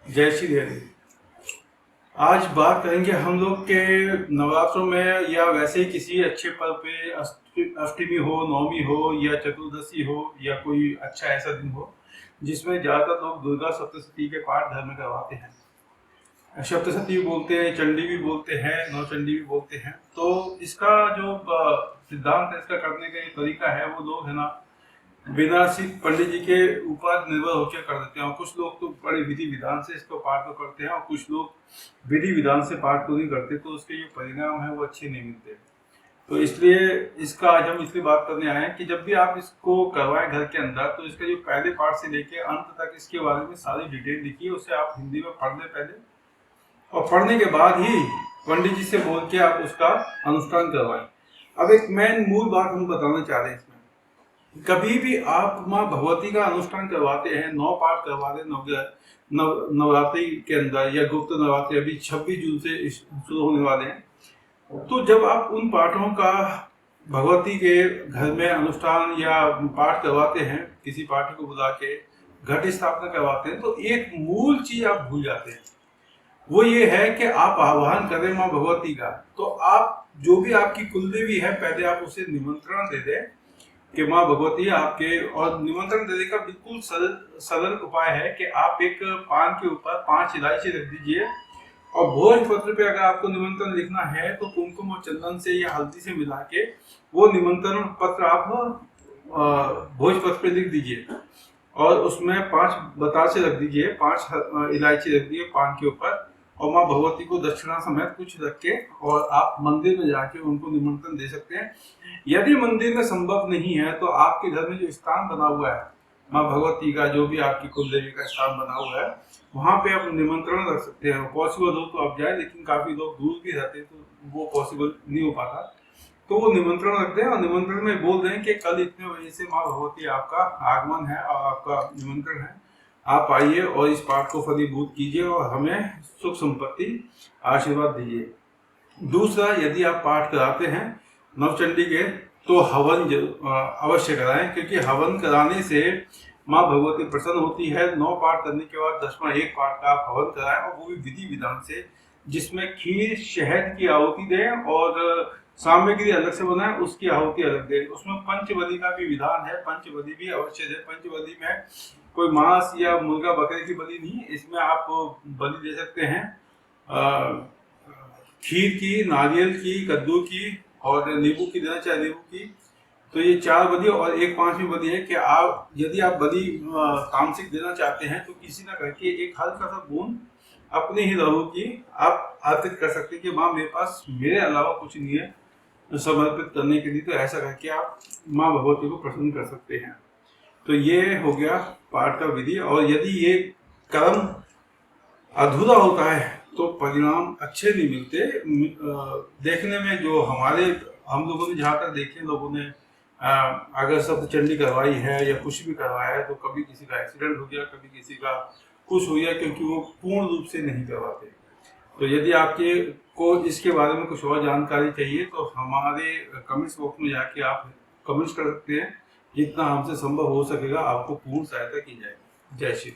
जय श्री हरि। आज बात करेंगे हम लोग के नवरात्रों में या वैसे ही किसी अच्छे पर्व पे अष्टमी हो, नवमी हो या चतुर्दशी हो या कोई अच्छा ऐसा दिन हो जिसमें ज़्यादातर लोग दुर्गा सप्तशती के पाठ घर में करवाते हैं। सप्तशती भी बोलते हैं, चंडी भी बोलते हैं, नवचंडी भी बोलते हैं। तो इसका जो सिद्धांत है, इसका करने का ये तरीका है, वो लोग है ना बिना सिर्फ पंडित जी के ऊपर निर्भर होकर कर देते हैं। और कुछ लोग तो बड़े विधि विधान से इसको पाठ को करते हैं और कुछ लोग विधि विधान से पाठ को नहीं करते, तो उसके जो परिणाम है वो अच्छे नहीं मिलते। तो इसलिए इसका आज हम इसलिए बात करने आए हैं कि जब भी आप इसको करवाएं घर के अंदर, तो इसका जो पहले पाठ से लेके अंत तक इसके बारे में सारी डिटेल लिखिए, उसे आप हिंदी में पढ़ लें पहले, और पढ़ने के बाद ही पंडित जी से बोल के आप उसका अनुष्ठान करवाएं। अब एक मेन मूल बात हम बताना चाह रहे हैं, कभी भी आप माँ भगवती का अनुष्ठान करवाते हैं, 9 पाठ करवाते नवरात्रि के अंदर या गुप्त नवरात्रि अभी 26 जून से शुरू होने वाले हैं, तो जब आप उन पाठों का भगवती के घर में अनुष्ठान या पाठ करवाते हैं, किसी पाठी को बुला के घट स्थापना करवाते हैं, तो एक मूल चीज आप भूल जाते हैं। वो ये है कि आप आह्वान करें माँ भगवती का, तो आप जो भी आपकी कुलदेवी है, पहले आप उसे निमंत्रण दे दें कि माँ भगवती आपके, और निमंत्रण देने का बिल्कुल सरल उपाय है कि आप एक पान के ऊपर 5 इलायची रख दीजिए, और भोज पत्र पे अगर आपको निमंत्रण लिखना है तो कुमकुम और चंदन से या हल्दी से मिला के वो निमंत्रण पत्र आप भोज पत्र पे लिख दीजिए, और उसमें 5 बतासे रख दीजिए, 5 इलायची रख दीजिए पान के ऊपर, और माँ भगवती को दक्षिणा समेत कुछ रख के और आप मंदिर में जाके उनको निमंत्रण दे सकते हैं। यदि मंदिर में संभव नहीं है तो आपके घर में जो स्थान बना हुआ है माँ भगवती का, जो भी आपकी कुलदेवी का स्थान बना हुआ है, वहाँ पे आप निमंत्रण रख सकते हैं। पॉसिबल हो तो आप जाए, लेकिन काफी लोग दूर भी रहते हैं तो वो पॉसिबल नहीं हो पाता, तो वो निमंत्रण रख दें और निमंत्रण में बोल दें कि कल इतने बजे से माँ भगवती आपका आगमन है और आपका निमंत्रण है, आप आइए और इस पाठ को फलीभूत कीजिए और हमें सुख संपत्ति आशीर्वाद दीजिए। दूसरा, यदि आप पाठ कराते हैं नवचंडी के, तो हवन अवश्य कराएं, क्योंकि हवन कराने से माँ भगवती प्रसन्न होती है। 9 पाठ करने के बाद 10वां एक पाठ का आप हवन कराएं, और वो भी विधि विधान से, जिसमें खीर शहद की आहुति दें और सामग्री अलग से बनाएं, उसकी आहुति अलग दें। उसमें पंचबलि का भी विधान है, पंचबलि भी अवश्य दें। पंचबलि में कोई मांस या मुर्गा बकरे की बलि नहीं, इसमें आप बलि दे सकते हैं खीर की, नारियल की, कद्दू की और नींबू की देना चाहे नींबू की। तो ये 4 बलि, और एक 5वीं बलि है कि आप यदि आप बलि तामसिक देना चाहते हैं तो किसी ना करके एक हल्का सा बूंद अपने ही लहू की आप अर्पित कर सकते हैं कि माँ मेरे पास मेरे अलावा कुछ नहीं है समर्पित करने के लिए। तो ऐसा करके आप माँ भगवती को प्रसन्न कर सकते हैं। तो ये हो गया पाठ का विधि। और यदि ये कर्म अधूरा होता है तो परिणाम अच्छे नहीं मिलते। देखने में जो हम लोगों ने जहाँ तक देखे, लोगों ने अगर सप्तचंडी करवाई है या कुछ भी करवाया है, तो कभी किसी का एक्सीडेंट हो गया, कभी किसी का कुछ हो गया, क्योंकि वो पूर्ण रूप से नहीं करवाते। तो यदि आपके को इसके बारे में कुछ और जानकारी चाहिए तो हमारे कमेंट्स बॉक्स में जाके आप कमेंट्स कर सकते हैं। जितना हमसे संभव हो सकेगा आपको पूर्ण सहायता की जाएगी। जय श्री।